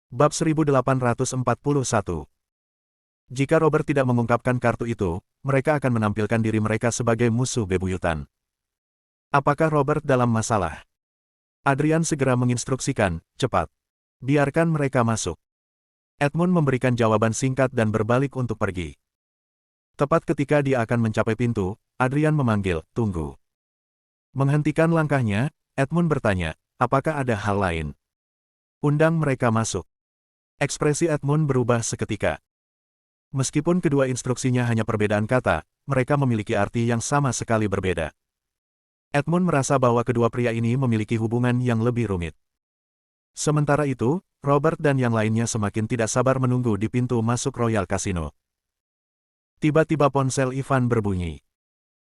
Bab 1841. Jika Robert tidak mengungkapkan kartu itu, mereka akan menampilkan diri mereka sebagai musuh bebuyutan. Apakah Robert dalam masalah? Adrian segera menginstruksikan, cepat. Biarkan mereka masuk. Edmund memberikan jawaban singkat dan berbalik untuk pergi. Tepat ketika dia akan mencapai pintu, Adrian memanggil, tunggu. Menghentikan langkahnya, Edmund bertanya, apakah ada hal lain? Undang mereka masuk. Ekspresi Edmund berubah seketika. Meskipun kedua instruksinya hanya perbedaan kata, mereka memiliki arti yang sama sekali berbeda. Edmund merasa bahwa kedua pria ini memiliki hubungan yang lebih rumit. Sementara itu, Robert dan yang lainnya semakin tidak sabar menunggu di pintu masuk Royal Casino. Tiba-tiba ponsel Ivan berbunyi.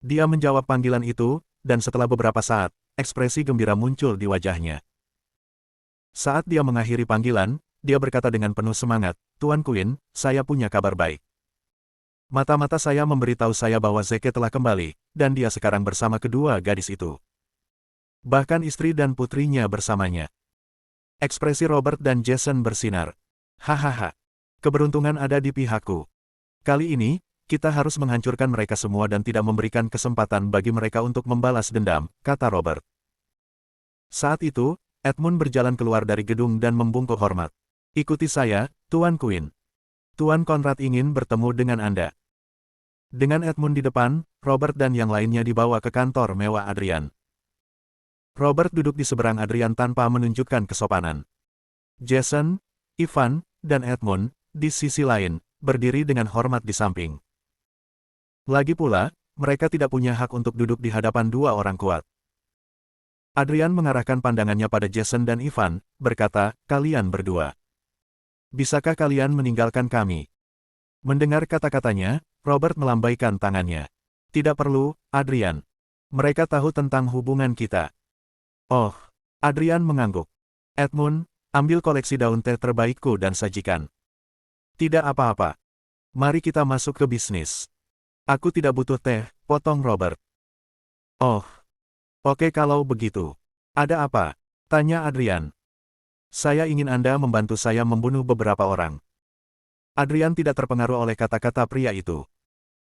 Dia menjawab panggilan itu, dan setelah beberapa saat, ekspresi gembira muncul di wajahnya. Saat dia mengakhiri panggilan, dia berkata dengan penuh semangat, Tuan Quinn, saya punya kabar baik. Mata-mata saya memberitahu saya bahwa Zeke telah kembali, dan dia sekarang bersama kedua gadis itu. Bahkan istri dan putrinya bersamanya. Ekspresi Robert dan Jason bersinar. Hahaha. Keberuntungan ada di pihakku. Kali ini, kita harus menghancurkan mereka semua dan tidak memberikan kesempatan bagi mereka untuk membalas dendam, kata Robert. Saat itu, Edmund berjalan keluar dari gedung dan membungkuk hormat. Ikuti saya, Tuan Quinn. Tuan Conrad ingin bertemu dengan Anda. Dengan Edmund di depan, Robert dan yang lainnya dibawa ke kantor mewah Adrian. Robert duduk di seberang Adrian tanpa menunjukkan kesopanan. Jason, Ivan, dan Edmund, di sisi lain, berdiri dengan hormat di samping. Lagi pula, mereka tidak punya hak untuk duduk di hadapan dua orang kuat. Adrian mengarahkan pandangannya pada Jason dan Ivan, berkata, kalian berdua. Bisakah kalian meninggalkan kami? Mendengar kata-katanya, Robert melambaikan tangannya. Tidak perlu, Adrian. Mereka tahu tentang hubungan kita. Oh, Adrian mengangguk. Edmund, ambil koleksi daun teh terbaikku dan sajikan. Tidak apa-apa. Mari kita masuk ke bisnis. Aku tidak butuh teh, potong Robert. Oh, oke kalau begitu. Ada apa? Tanya Adrian. Saya ingin Anda membantu saya membunuh beberapa orang. Adrian tidak terpengaruh oleh kata-kata pria itu.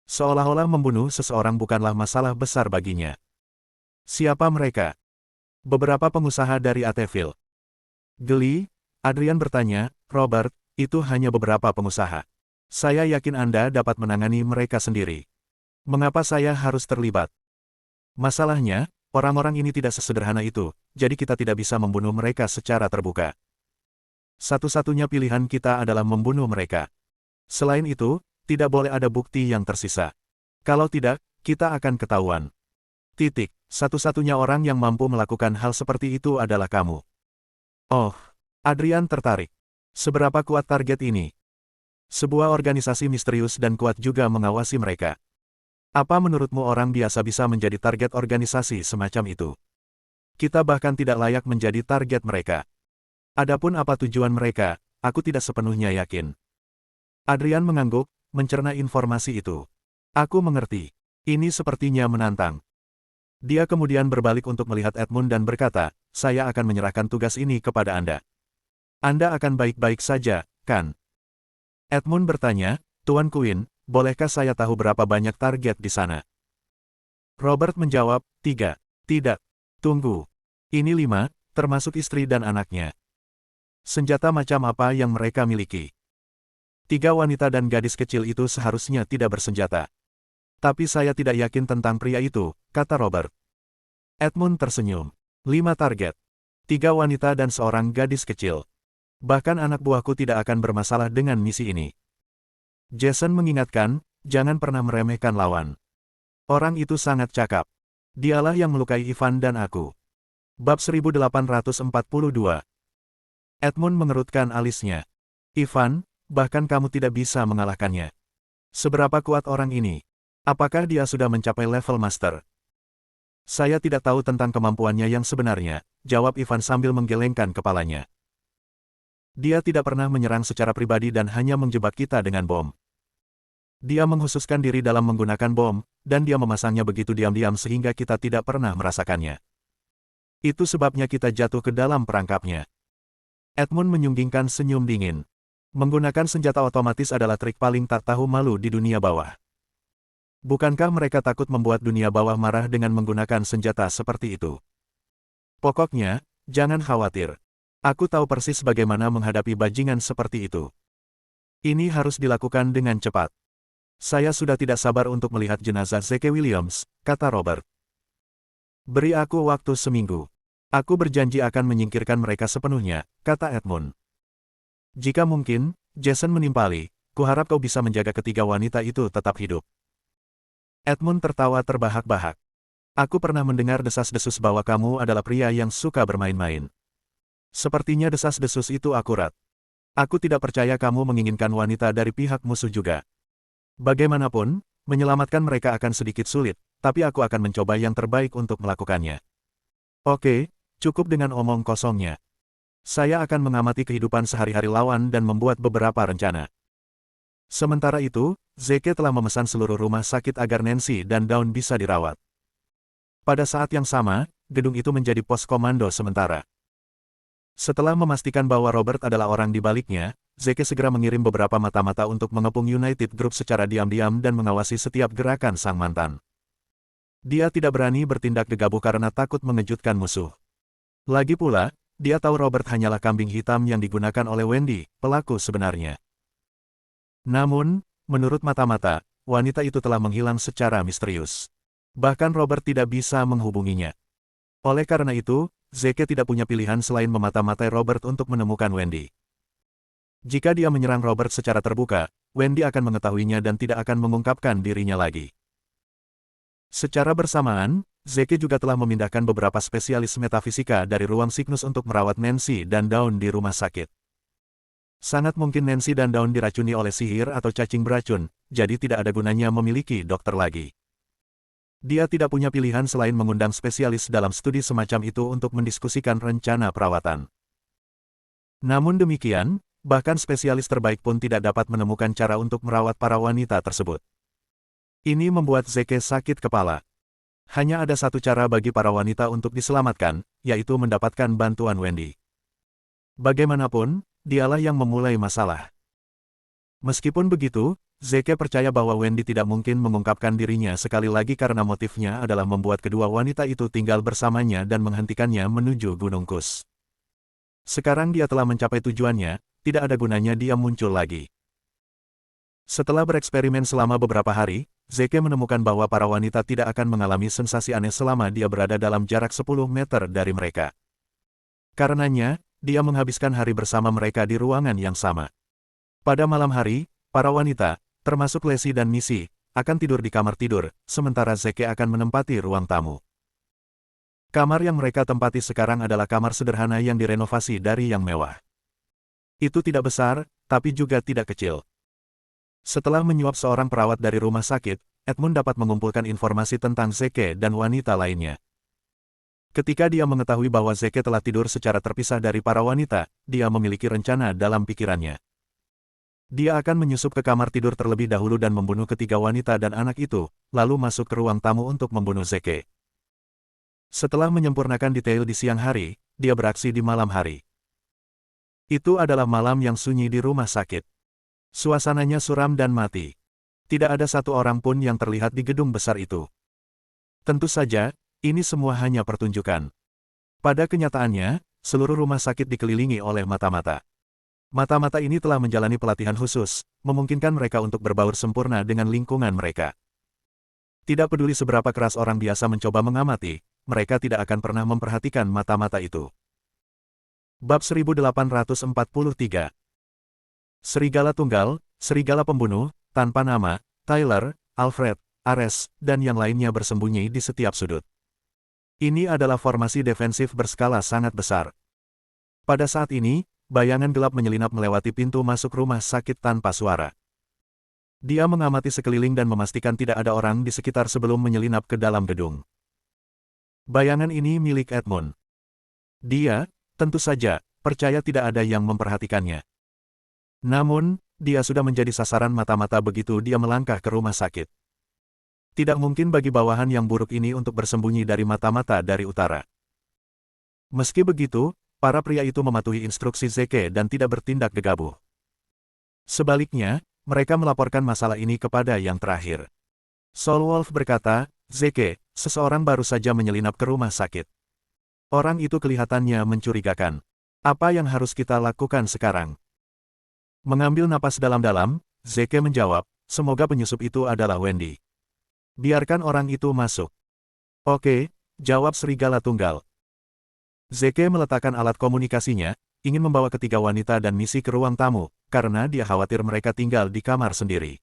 Seolah-olah membunuh seseorang bukanlah masalah besar baginya. Siapa mereka? Beberapa pengusaha dari Ateville. Geli, Adrian bertanya, Robert, itu hanya beberapa pengusaha. Saya yakin Anda dapat menangani mereka sendiri. Mengapa saya harus terlibat? Masalahnya, orang-orang ini tidak sesederhana itu, jadi kita tidak bisa membunuh mereka secara terbuka. Satu-satunya pilihan kita adalah membunuh mereka. Selain itu, tidak boleh ada bukti yang tersisa. Kalau tidak, kita akan ketahuan. Titik. Satu-satunya orang yang mampu melakukan hal seperti itu adalah kamu. Oh, Adrian tertarik. Seberapa kuat target ini? Sebuah organisasi misterius dan kuat juga mengawasi mereka. Apa menurutmu orang biasa bisa menjadi target organisasi semacam itu? Kita bahkan tidak layak menjadi target mereka. Adapun apa tujuan mereka, aku tidak sepenuhnya yakin. Adrian mengangguk, mencerna informasi itu. Aku mengerti. Ini sepertinya menantang. Dia kemudian berbalik untuk melihat Edmund dan berkata, saya akan menyerahkan tugas ini kepada Anda. Anda akan baik-baik saja, kan? Edmund bertanya, Tuan Quinn, bolehkah saya tahu berapa banyak target di sana? Robert menjawab, 3. Tidak. Tunggu. Ini 5, termasuk istri dan anaknya. Senjata macam apa yang mereka miliki? 3 wanita dan gadis kecil itu seharusnya tidak bersenjata. Tapi saya tidak yakin tentang pria itu, kata Robert. Edmund tersenyum. 5 target. 3 wanita dan seorang gadis kecil. Bahkan anak buahku tidak akan bermasalah dengan misi ini. Jason mengingatkan, jangan pernah meremehkan lawan. Orang itu sangat cakap. Dialah yang melukai Ivan dan aku. Bab 1842. Edmund mengerutkan alisnya. Ivan, bahkan kamu tidak bisa mengalahkannya. Seberapa kuat orang ini? Apakah dia sudah mencapai level master? Saya tidak tahu tentang kemampuannya yang sebenarnya, jawab Ivan sambil menggelengkan kepalanya. Dia tidak pernah menyerang secara pribadi dan hanya menjebak kita dengan bom. Dia menghususkan diri dalam menggunakan bom, dan dia memasangnya begitu diam-diam sehingga kita tidak pernah merasakannya. Itu sebabnya kita jatuh ke dalam perangkapnya. Edmund menyunggingkan senyum dingin. Menggunakan senjata otomatis adalah trik paling tak tahu malu di dunia bawah. Bukankah mereka takut membuat dunia bawah marah dengan menggunakan senjata seperti itu? Pokoknya, jangan khawatir. Aku tahu persis bagaimana menghadapi bajingan seperti itu. Ini harus dilakukan dengan cepat. Saya sudah tidak sabar untuk melihat jenazah Zeke Williams, kata Robert. Beri aku waktu seminggu. Aku berjanji akan menyingkirkan mereka sepenuhnya, kata Edmund. Jika mungkin, Jason menimpali, kuharap kau bisa menjaga ketiga wanita itu tetap hidup. Edmund tertawa terbahak-bahak. Aku pernah mendengar desas-desus bahwa kamu adalah pria yang suka bermain-main. Sepertinya desas-desus itu akurat. Aku tidak percaya kamu menginginkan wanita dari pihak musuh juga. Bagaimanapun, menyelamatkan mereka akan sedikit sulit, tapi aku akan mencoba yang terbaik untuk melakukannya. Oke, cukup dengan omong kosongnya. Saya akan mengamati kehidupan sehari-hari lawan dan membuat beberapa rencana. Sementara itu, Zeke telah memesan seluruh rumah sakit agar Nancy dan Dawn bisa dirawat. Pada saat yang sama, gedung itu menjadi pos komando sementara. Setelah memastikan bahwa Robert adalah orang di baliknya, Zeke segera mengirim beberapa mata-mata untuk mengepung United Group secara diam-diam dan mengawasi setiap gerakan sang mantan. Dia tidak berani bertindak gegabah karena takut mengejutkan musuh. Lagi pula, dia tahu Robert hanyalah kambing hitam yang digunakan oleh Wendy, pelaku sebenarnya. Namun, menurut mata-mata, wanita itu telah menghilang secara misterius. Bahkan Robert tidak bisa menghubunginya. Oleh karena itu, Zeke tidak punya pilihan selain memata-matai Robert untuk menemukan Wendy. Jika dia menyerang Robert secara terbuka, Wendy akan mengetahuinya dan tidak akan mengungkapkan dirinya lagi. Secara bersamaan, Zeke juga telah memindahkan beberapa spesialis metafisika dari ruang Cygnus untuk merawat Nancy dan Dawn di rumah sakit. Sangat mungkin Nancy dan Dawn diracuni oleh sihir atau cacing beracun, jadi tidak ada gunanya memiliki dokter lagi. Dia tidak punya pilihan selain mengundang spesialis dalam studi semacam itu untuk mendiskusikan rencana perawatan. Namun demikian, bahkan spesialis terbaik pun tidak dapat menemukan cara untuk merawat para wanita tersebut. Ini membuat Zeke sakit kepala. Hanya ada satu cara bagi para wanita untuk diselamatkan, yaitu mendapatkan bantuan Wendy. Bagaimanapun, dialah yang memulai masalah. Meskipun begitu, Zeke percaya bahwa Wendy tidak mungkin mengungkapkan dirinya sekali lagi karena motifnya adalah membuat kedua wanita itu tinggal bersamanya dan menghentikannya menuju Gunung Kus. Sekarang dia telah mencapai tujuannya, tidak ada gunanya dia muncul lagi. Setelah bereksperimen selama beberapa hari, Zeke menemukan bahwa para wanita tidak akan mengalami sensasi aneh selama dia berada dalam jarak 10 meter dari mereka. Karenanya, dia menghabiskan hari bersama mereka di ruangan yang sama. Pada malam hari, para wanita, termasuk Lacey dan Missy, akan tidur di kamar tidur, sementara Zeke akan menempati ruang tamu. Kamar yang mereka tempati sekarang adalah kamar sederhana yang direnovasi dari yang mewah. Itu tidak besar, tapi juga tidak kecil. Setelah menyuap seorang perawat dari rumah sakit, Edmund dapat mengumpulkan informasi tentang Zeke dan wanita lainnya. Ketika dia mengetahui bahwa Zeke telah tidur secara terpisah dari para wanita, dia memiliki rencana dalam pikirannya. Dia akan menyusup ke kamar tidur terlebih dahulu dan membunuh ketiga wanita dan anak itu, lalu masuk ke ruang tamu untuk membunuh Zeke. Setelah menyempurnakan detail di siang hari, dia beraksi di malam hari. Itu adalah malam yang sunyi di rumah sakit. Suasananya suram dan mati. Tidak ada satu orang pun yang terlihat di gedung besar itu. Tentu saja, ini semua hanya pertunjukan. Pada kenyataannya, seluruh rumah sakit dikelilingi oleh mata-mata. Mata-mata ini telah menjalani pelatihan khusus, memungkinkan mereka untuk berbaur sempurna dengan lingkungan mereka. Tidak peduli seberapa keras orang biasa mencoba mengamati, mereka tidak akan pernah memperhatikan mata-mata itu. Bab 1843. Serigala Tunggal, Serigala Pembunuh, Tanpa Nama, Tyler, Alfred, Ares, dan yang lainnya bersembunyi di setiap sudut. Ini adalah formasi defensif berskala sangat besar. Pada saat ini, bayangan gelap menyelinap melewati pintu masuk rumah sakit tanpa suara. Dia mengamati sekeliling dan memastikan tidak ada orang di sekitar sebelum menyelinap ke dalam gedung. Bayangan ini milik Edmund. Dia, tentu saja, percaya tidak ada yang memperhatikannya. Namun, dia sudah menjadi sasaran mata-mata begitu dia melangkah ke rumah sakit. Tidak mungkin bagi bawahan yang buruk ini untuk bersembunyi dari mata-mata dari utara. Meski begitu, para pria itu mematuhi instruksi Zeke dan tidak bertindak gegabah. Sebaliknya, mereka melaporkan masalah ini kepada yang terakhir. Soul Wolf berkata, Zeke, seseorang baru saja menyelinap ke rumah sakit. Orang itu kelihatannya mencurigakan. Apa yang harus kita lakukan sekarang? Mengambil napas dalam-dalam, Zeke menjawab, semoga penyusup itu adalah Wendy. Biarkan orang itu masuk. Oke, jawab serigala tunggal. Zeke meletakkan alat komunikasinya, ingin membawa ketiga wanita dan misi ke ruang tamu, karena dia khawatir mereka tinggal di kamar sendiri.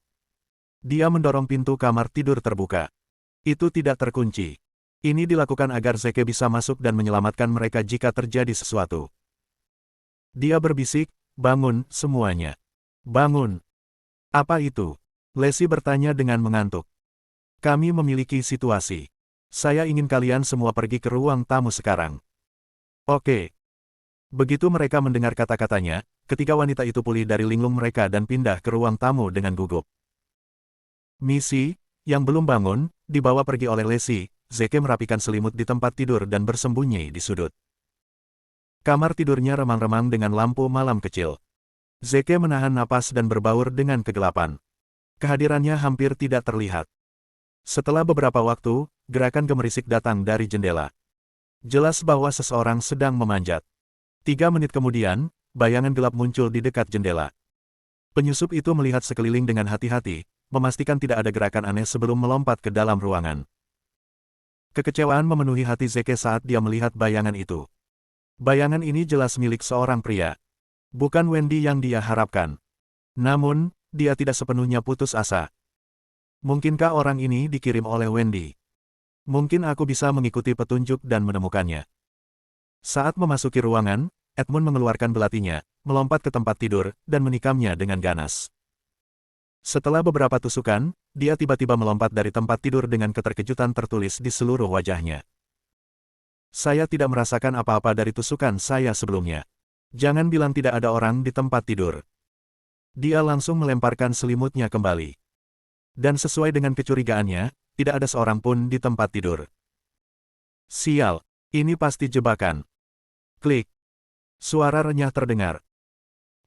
Dia mendorong pintu kamar tidur terbuka. Itu tidak terkunci. Ini dilakukan agar Zeke bisa masuk dan menyelamatkan mereka jika terjadi sesuatu. Dia berbisik, bangun, semuanya. Bangun. Apa itu? Lacey bertanya dengan mengantuk. Kami memiliki situasi. Saya ingin kalian semua pergi ke ruang tamu sekarang. Oke. Begitu mereka mendengar kata-katanya, ketiga wanita itu pulih dari linglung mereka dan pindah ke ruang tamu dengan gugup. Missy, yang belum bangun, dibawa pergi oleh Lacey. Zeke merapikan selimut di tempat tidur dan bersembunyi di sudut. Kamar tidurnya remang-remang dengan lampu malam kecil. Zeke menahan napas dan berbaur dengan kegelapan. Kehadirannya hampir tidak terlihat. Setelah beberapa waktu, gerakan gemerisik datang dari jendela. Jelas bahwa seseorang sedang memanjat. 3 menit kemudian, bayangan gelap muncul di dekat jendela. Penyusup itu melihat sekeliling dengan hati-hati, memastikan tidak ada gerakan aneh sebelum melompat ke dalam ruangan. Kekecewaan memenuhi hati Zeke saat dia melihat bayangan itu. Bayangan ini jelas milik seorang pria. Bukan Wendy yang dia harapkan. Namun, dia tidak sepenuhnya putus asa. Mungkinkah orang ini dikirim oleh Wendy? Mungkin aku bisa mengikuti petunjuk dan menemukannya. Saat memasuki ruangan, Edmund mengeluarkan belatinya, melompat ke tempat tidur, dan menikamnya dengan ganas. Setelah beberapa tusukan, dia tiba-tiba melompat dari tempat tidur dengan keterkejutan tertulis di seluruh wajahnya. Saya tidak merasakan apa-apa dari tusukan saya sebelumnya. Jangan bilang tidak ada orang di tempat tidur. Dia langsung melemparkan selimutnya kembali. Dan sesuai dengan kecurigaannya, tidak ada seorang pun di tempat tidur. Sial, ini pasti jebakan. Klik. Suara renyah terdengar.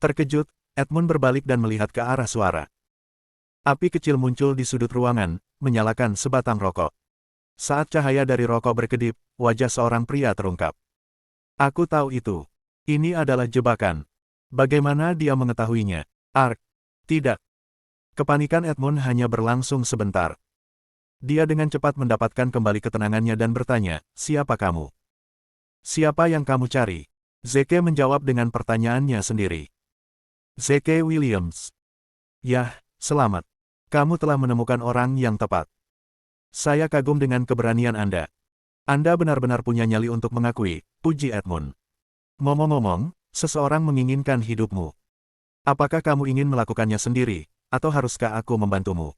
Terkejut, Edmund berbalik dan melihat ke arah suara. Api kecil muncul di sudut ruangan, menyalakan sebatang rokok. Saat cahaya dari rokok berkedip, wajah seorang pria terungkap. Aku tahu itu. Ini adalah jebakan. Bagaimana dia mengetahuinya? Ark. Tidak. Kepanikan Edmund hanya berlangsung sebentar. Dia dengan cepat mendapatkan kembali ketenangannya dan bertanya, siapa kamu? Siapa yang kamu cari? Zeke menjawab dengan pertanyaannya sendiri. Zeke Williams. Yah, selamat. Kamu telah menemukan orang yang tepat. Saya kagum dengan keberanian Anda. Anda benar-benar punya nyali untuk mengakui, puji Edmund. Ngomong-ngomong, seseorang menginginkan hidupmu. Apakah kamu ingin melakukannya sendiri, atau haruskah aku membantumu?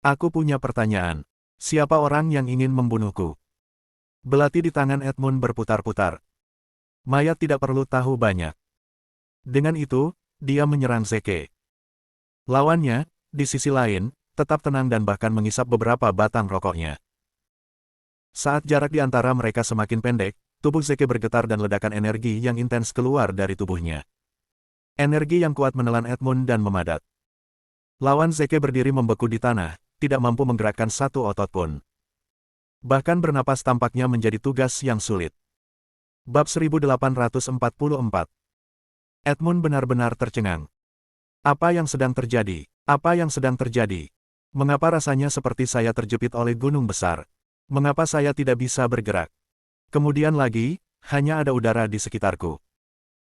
Aku punya pertanyaan. Siapa orang yang ingin membunuhku? Belati di tangan Edmund berputar-putar. Mayat tidak perlu tahu banyak. Dengan itu, dia menyerang Zeke. Lawannya, di sisi lain, tetap tenang dan bahkan mengisap beberapa batang rokoknya. Saat jarak di antara mereka semakin pendek, tubuh Zeke bergetar dan ledakan energi yang intens keluar dari tubuhnya. Energi yang kuat menelan Edmund dan memadat. Lawan Zeke berdiri membeku di tanah, tidak mampu menggerakkan satu otot pun. Bahkan bernapas tampaknya menjadi tugas yang sulit. Bab 1844. Edmund benar-benar tercengang. Apa yang sedang terjadi? Apa yang sedang terjadi? Mengapa rasanya seperti saya terjepit oleh gunung besar? Mengapa saya tidak bisa bergerak? Kemudian lagi, hanya ada udara di sekitarku.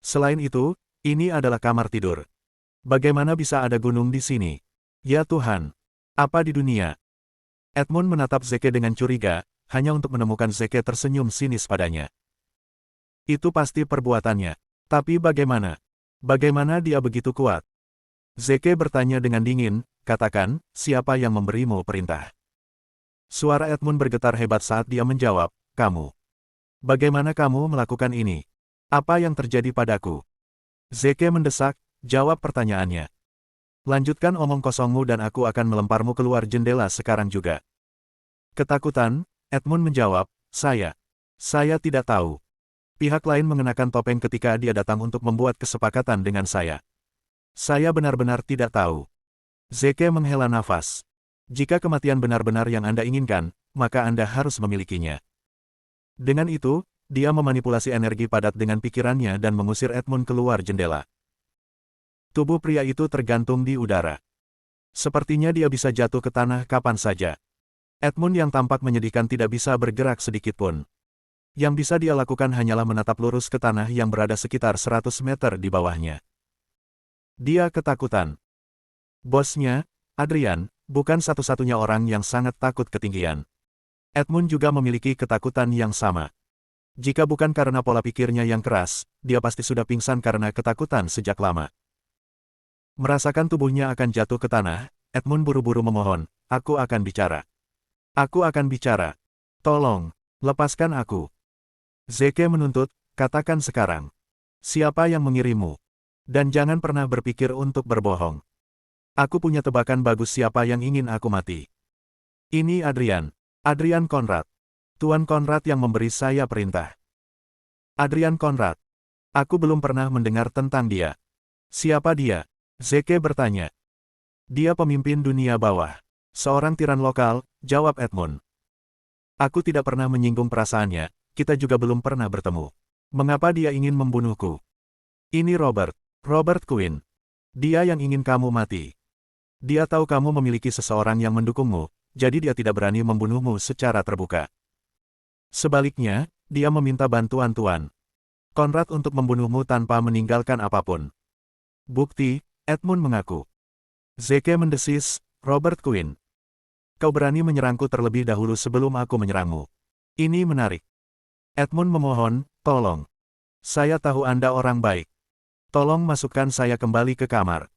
Selain itu, ini adalah kamar tidur. Bagaimana bisa ada gunung di sini? Ya Tuhan! Apa di dunia? Edmund menatap Zeke dengan curiga, hanya untuk menemukan Zeke tersenyum sinis padanya. Itu pasti perbuatannya. Tapi bagaimana? Bagaimana dia begitu kuat? Zeke bertanya dengan dingin, katakan, siapa yang memberimu perintah? Suara Edmund bergetar hebat saat dia menjawab, kamu. Bagaimana kamu melakukan ini? Apa yang terjadi padaku? Zeke mendesak, jawab pertanyaannya. Lanjutkan omong kosongmu dan aku akan melemparmu keluar jendela sekarang juga. Ketakutan, Edmund menjawab, saya tidak tahu. Pihak lain mengenakan topeng ketika dia datang untuk membuat kesepakatan dengan saya. Saya benar-benar tidak tahu. Zeke menghela nafas. Jika kematian benar-benar yang Anda inginkan, maka Anda harus memilikinya. Dengan itu, dia memanipulasi energi padat dengan pikirannya dan mengusir Edmund keluar jendela. Tubuh pria itu tergantung di udara. Sepertinya dia bisa jatuh ke tanah kapan saja. Edmund yang tampak menyedihkan tidak bisa bergerak sedikitpun. Yang bisa dia lakukan hanyalah menatap lurus ke tanah yang berada sekitar 100 meter di bawahnya. Dia ketakutan. Bosnya, Adrian, bukan satu-satunya orang yang sangat takut ketinggian. Edmund juga memiliki ketakutan yang sama. Jika bukan karena pola pikirnya yang keras, dia pasti sudah pingsan karena ketakutan sejak lama. Merasakan tubuhnya akan jatuh ke tanah, Edmund buru-buru memohon, "Aku akan bicara. Aku akan bicara. Tolong, lepaskan aku." Zeke menuntut, "Katakan sekarang. Siapa yang mengirimmu? Dan jangan pernah berpikir untuk berbohong. Aku punya tebakan bagus siapa yang ingin aku mati. Ini Adrian. Adrian Conrad. Tuan Conrad yang memberi saya perintah." Adrian Conrad. Aku belum pernah mendengar tentang dia. Siapa dia? Zeke bertanya. Dia pemimpin dunia bawah. Seorang tiran lokal, jawab Edmund. Aku tidak pernah menyinggung perasaannya, kita juga belum pernah bertemu. Mengapa dia ingin membunuhku? Ini Robert. Robert Quinn. Dia yang ingin kamu mati. Dia tahu kamu memiliki seseorang yang mendukungmu, jadi dia tidak berani membunuhmu secara terbuka. Sebaliknya, dia meminta bantuan Tuan Conrad untuk membunuhmu tanpa meninggalkan apapun. Bukti, Edmund mengaku. Zeke mendesis, "Robert Quinn. Kau berani menyerangku terlebih dahulu sebelum aku menyerangmu. Ini menarik." Edmund memohon, "Tolong. Saya tahu Anda orang baik. Tolong masukkan saya kembali ke kamar."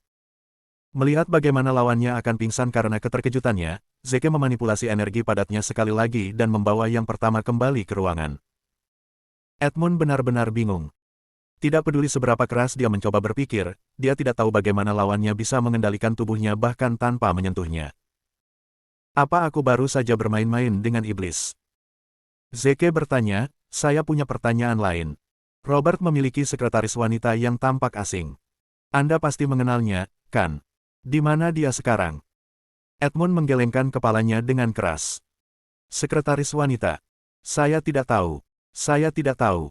Melihat bagaimana lawannya akan pingsan karena keterkejutannya, Zeke memanipulasi energi padatnya sekali lagi dan membawa yang pertama kembali ke ruangan. Edmund benar-benar bingung. Tidak peduli seberapa keras dia mencoba berpikir, dia tidak tahu bagaimana lawannya bisa mengendalikan tubuhnya bahkan tanpa menyentuhnya. Apa aku baru saja bermain-main dengan iblis? Zeke bertanya, "Saya punya pertanyaan lain. Robert memiliki sekretaris wanita yang tampak asing. Anda pasti mengenalnya, kan? Di mana dia sekarang?" Edmund menggelengkan kepalanya dengan keras. "Sekretaris wanita? Saya tidak tahu. Saya tidak tahu."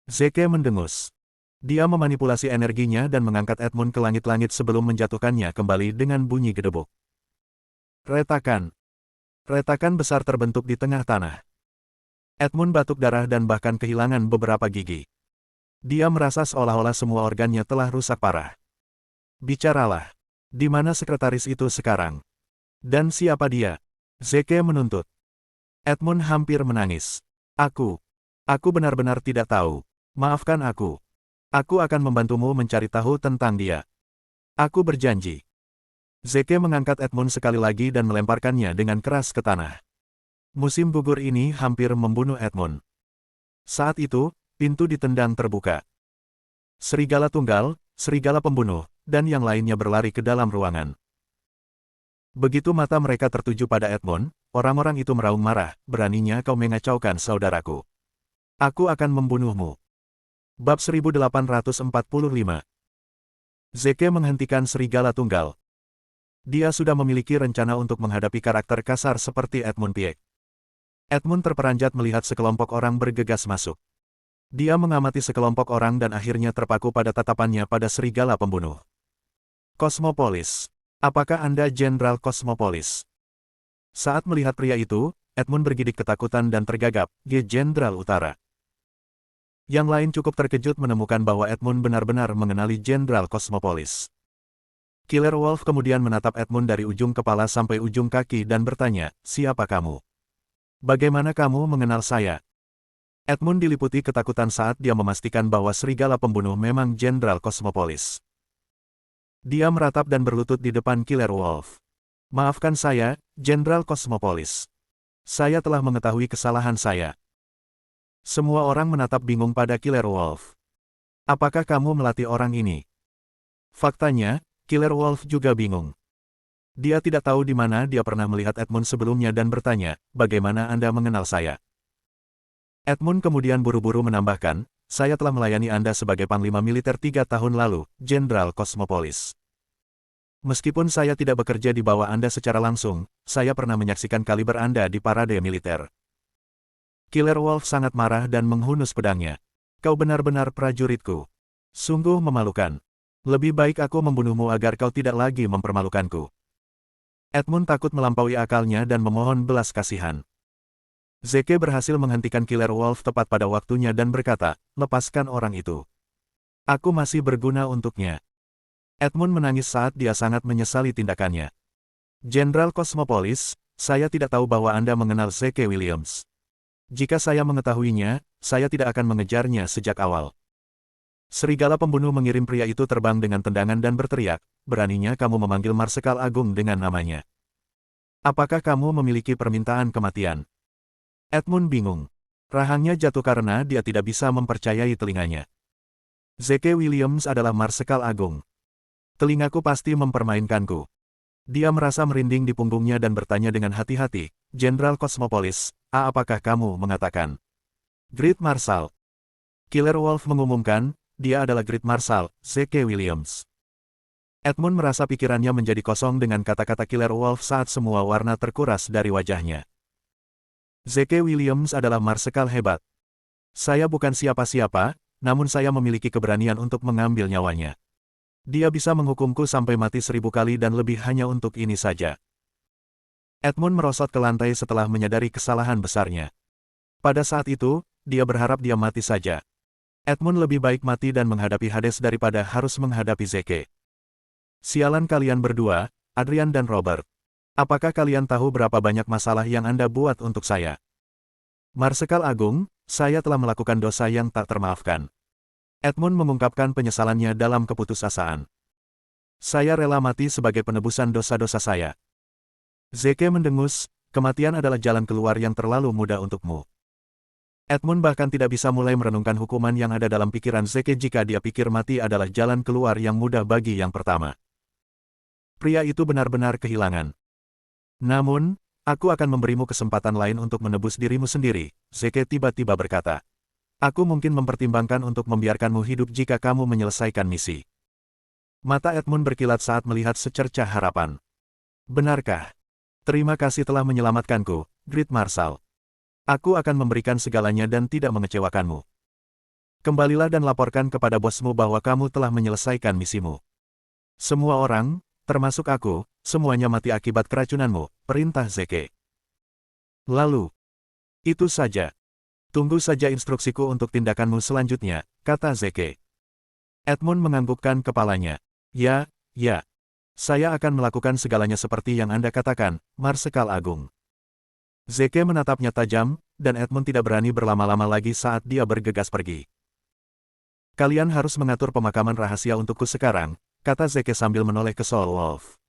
Zeke mendengus. Dia memanipulasi energinya dan mengangkat Edmund ke langit-langit sebelum menjatuhkannya kembali dengan bunyi gedebuk. Retakan. Retakan besar terbentuk di tengah tanah. Edmund batuk darah dan bahkan kehilangan beberapa gigi. Dia merasa seolah-olah semua organnya telah rusak parah. "Bicaralah. Di mana sekretaris itu sekarang? Dan siapa dia?" Zeke menuntut. Edmund hampir menangis. Aku benar-benar tidak tahu. Maafkan aku. Aku akan membantumu mencari tahu tentang dia. Aku berjanji." Zeke mengangkat Edmund sekali lagi dan melemparkannya dengan keras ke tanah. Musim gugur ini hampir membunuh Edmund. Saat itu, pintu ditendang terbuka. Serigala tunggal, serigala pembunuh, dan yang lainnya berlari ke dalam ruangan. Begitu mata mereka tertuju pada Edmund, orang-orang itu meraung marah, "Beraninya kau mengacaukan saudaraku. Aku akan membunuhmu." Bab 1845. Zeke menghentikan serigala tunggal. Dia sudah memiliki rencana untuk menghadapi karakter kasar seperti Edmund Pieck. Edmund terperanjat melihat sekelompok orang bergegas masuk. Dia mengamati sekelompok orang dan akhirnya terpaku pada tatapannya pada serigala pembunuh. "Cosmopolis. Apakah Anda Jenderal Cosmopolis?" Saat melihat pria itu, Edmund bergidik ketakutan dan tergagap, "Jenderal Utara." Yang lain cukup terkejut menemukan bahwa Edmund benar-benar mengenali Jenderal Cosmopolis. Killer Wolf kemudian menatap Edmund dari ujung kepala sampai ujung kaki dan bertanya, "Siapa kamu? Bagaimana kamu mengenal saya?" Edmund diliputi ketakutan saat dia memastikan bahwa serigala pembunuh memang Jenderal Cosmopolis. Dia meratap dan berlutut di depan Killer Wolf. "Maafkan saya, Jenderal Cosmopolis. Saya telah mengetahui kesalahan saya." Semua orang menatap bingung pada Killer Wolf. "Apakah kamu melatih orang ini?" Faktanya, Killer Wolf juga bingung. Dia tidak tahu di mana dia pernah melihat Edmund sebelumnya dan bertanya, "Bagaimana Anda mengenal saya?" Edmund kemudian buru-buru menambahkan, saya telah melayani Anda sebagai Panglima Militer 3 tahun lalu, Jenderal Cosmopolis. Meskipun saya tidak bekerja di bawah Anda secara langsung, saya pernah menyaksikan kaliber Anda di parade militer. Killer Wolf sangat marah dan menghunus pedangnya. Kau benar-benar prajuritku. Sungguh memalukan. Lebih baik aku membunuhmu agar kau tidak lagi mempermalukanku. Edmund takut melampaui akalnya dan memohon belas kasihan. Zeke berhasil menghentikan Killer Wolf tepat pada waktunya dan berkata, lepaskan orang itu. Aku masih berguna untuknya. Edmund menangis saat dia sangat menyesali tindakannya. Jenderal Cosmopolis, saya tidak tahu bahwa Anda mengenal Zeke Williams. Jika saya mengetahuinya, saya tidak akan mengejarnya sejak awal. Serigala pembunuh mengirim pria itu terbang dengan tendangan dan berteriak, beraninya kamu memanggil Marsekal Agung dengan namanya. Apakah kamu memiliki permintaan kematian? Edmund bingung. Rahangnya jatuh karena dia tidak bisa mempercayai telinganya. Zeke Williams adalah Marsekal Agung. Telingaku pasti mempermainkanku. Dia merasa merinding di punggungnya dan bertanya dengan hati-hati, Jenderal Cosmopolis, apakah kamu mengatakan? Great Marshal. Killer Wolf mengumumkan, dia adalah Great Marshal, Zeke Williams. Edmund merasa pikirannya menjadi kosong dengan kata-kata Killer Wolf saat semua warna terkuras dari wajahnya. Zeke Williams adalah marsekal hebat. Saya bukan siapa-siapa, namun saya memiliki keberanian untuk mengambil nyawanya. Dia bisa menghukumku sampai mati 1000 kali dan lebih hanya untuk ini saja. Edmund merosot ke lantai setelah menyadari kesalahan besarnya. Pada saat itu, dia berharap dia mati saja. Edmund lebih baik mati dan menghadapi Hades daripada harus menghadapi Zeke. Sialan kalian berdua, Adrian dan Robert. Apakah kalian tahu berapa banyak masalah yang Anda buat untuk saya? Marsekal Agung, saya telah melakukan dosa yang tak termaafkan. Edmund mengungkapkan penyesalannya dalam keputusasaan. Saya rela mati sebagai penebusan dosa-dosa saya. Zeke mendengus, kematian adalah jalan keluar yang terlalu mudah untukmu. Edmund bahkan tidak bisa mulai merenungkan hukuman yang ada dalam pikiran Zeke jika dia pikir mati adalah jalan keluar yang mudah bagi yang pertama. Pria itu benar-benar kehilangan. Namun, aku akan memberimu kesempatan lain untuk menebus dirimu sendiri, Zeke tiba-tiba berkata. Aku mungkin mempertimbangkan untuk membiarkanmu hidup jika kamu menyelesaikan misi. Mata Edmund berkilat saat melihat secercah harapan. Benarkah? Terima kasih telah menyelamatkanku, Great Marshal. Aku akan memberikan segalanya dan tidak mengecewakanmu. Kembalilah dan laporkan kepada bosmu bahwa kamu telah menyelesaikan misimu. Semua orang, termasuk aku, semuanya mati akibat keracunanmu, perintah Zeke. Lalu, itu saja. Tunggu saja instruksiku untuk tindakanmu selanjutnya, kata Zeke. Edmund menganggukkan kepalanya. Ya, ya. Saya akan melakukan segalanya seperti yang Anda katakan, Marsekal Agung. Zeke menatapnya tajam, dan Edmund tidak berani berlama-lama lagi saat dia bergegas pergi. Kalian harus mengatur pemakaman rahasia untukku sekarang, kata Zeke sambil menoleh ke Soul Wolf.